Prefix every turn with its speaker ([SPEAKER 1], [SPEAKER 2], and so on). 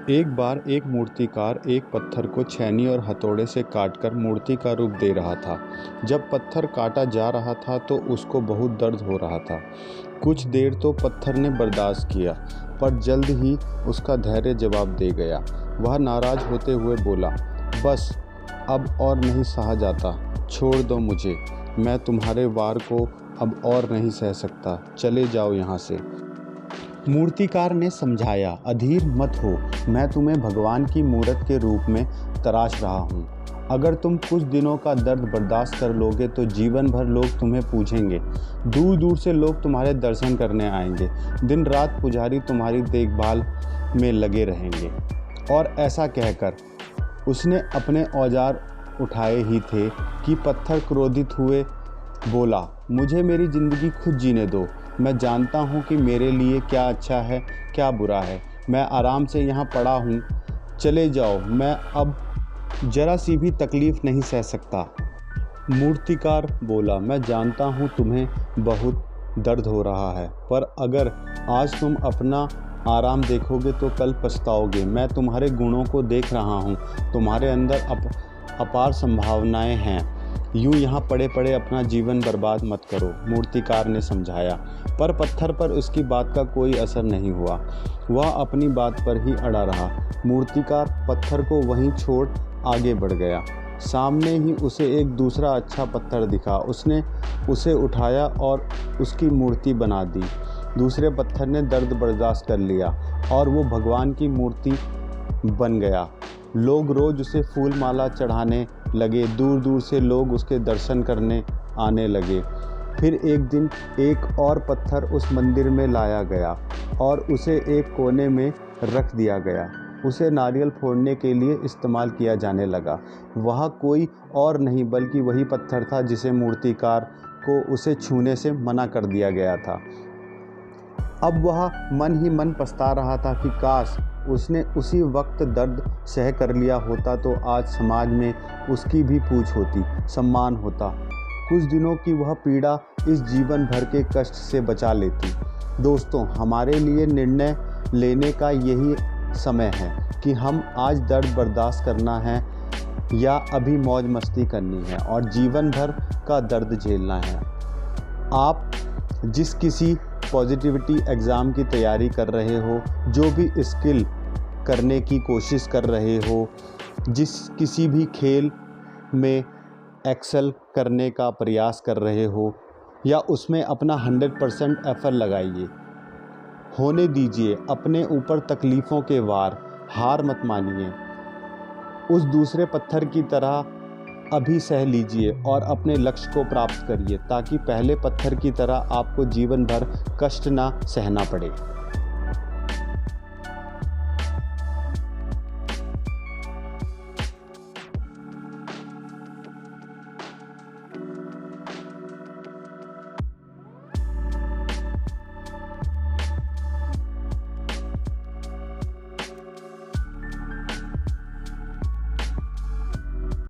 [SPEAKER 1] एक बार एक मूर्तिकार एक पत्थर को छेनी और हथौड़े से काटकर मूर्ति का रूप दे रहा था। जब पत्थर काटा जा रहा था तो उसको बहुत दर्द हो रहा था। कुछ देर तो पत्थर ने बर्दाश्त किया, पर जल्द ही उसका धैर्य जवाब दे गया। वह नाराज होते हुए बोला, बस अब और नहीं सहा जाता, छोड़ दो मुझे। मैं तुम्हारे वार को अब और नहीं सह सकता, चले जाओ यहाँ से। मूर्तिकार ने समझाया, अधीर मत हो, मैं तुम्हें भगवान की मूरत के रूप में तराश रहा हूँ। अगर तुम कुछ दिनों का दर्द बर्दाश्त कर लोगे तो जीवन भर लोग तुम्हें पूजेंगे। दूर दूर से लोग तुम्हारे दर्शन करने आएंगे। दिन रात पुजारी तुम्हारी देखभाल में लगे रहेंगे। और ऐसा कहकर उसने अपने औजार उठाए ही थे कि पत्थर क्रोधित हुए बोला, मुझे मेरी ज़िंदगी खुद जीने दो। मैं जानता हूँ कि मेरे लिए क्या अच्छा है, क्या बुरा है। मैं आराम से यहाँ पड़ा हूँ, चले जाओ, मैं अब ज़रा सी भी तकलीफ़ नहीं सह सकता। मूर्तिकार बोला, मैं जानता हूँ तुम्हें बहुत दर्द हो रहा है, पर अगर आज तुम अपना आराम देखोगे तो कल पछताओगे। मैं तुम्हारे गुणों को देख रहा हूँ, तुम्हारे अंदर अपार संभावनाएं हैं। यूँ यहाँ पड़े पड़े अपना जीवन बर्बाद मत करो, मूर्तिकार ने समझाया। पर पत्थर पर उसकी बात का कोई असर नहीं हुआ। वह अपनी बात पर ही अड़ा रहा। मूर्तिकार पत्थर को वहीं छोड़ आगे बढ़ गया। सामने ही उसे एक दूसरा अच्छा पत्थर दिखा। उसने उसे उठाया और उसकी मूर्ति बना दी। दूसरे पत्थर ने दर्द बर्दाश्त कर लिया और वो भगवान की मूर्ति बन गया। लोग रोज़ उसे फूल माला चढ़ाने लगे। दूर दूर से लोग उसके दर्शन करने आने लगे। फिर एक दिन एक और पत्थर उस मंदिर में लाया गया और उसे एक कोने में रख दिया गया। उसे नारियल फोड़ने के लिए इस्तेमाल किया जाने लगा। वह कोई और नहीं बल्कि वही पत्थर था जिसे मूर्तिकार को उसे छूने से मना कर दिया गया था। अब वह मन ही मन पछता रहा था कि काश उसने उसी वक्त दर्द सह कर लिया होता तो आज समाज में उसकी भी पूछ होती, सम्मान होता। कुछ दिनों की वह पीड़ा इस जीवन भर के कष्ट से बचा लेती। दोस्तों, हमारे लिए निर्णय लेने का यही समय है कि हम आज दर्द बर्दाश्त करना है या अभी मौज मस्ती करनी है और जीवन भर का दर्द झेलना है। आप जिस किसी पॉजिटिविटी एग्ज़ाम की तैयारी कर रहे हो, जो भी स्किल करने की कोशिश कर रहे हो, जिस किसी भी खेल में एक्सेल करने का प्रयास कर रहे हो या उसमें अपना 100% एफर्ट लगाइए। होने दीजिए अपने ऊपर तकलीफ़ों के वार, हार मत मानिए। उस दूसरे पत्थर की तरह अभी सह लीजिए और अपने लक्ष्य को प्राप्त करिए ताकि पहले पत्थर की तरह आपको जीवन भर कष्ट ना सहना पड़े।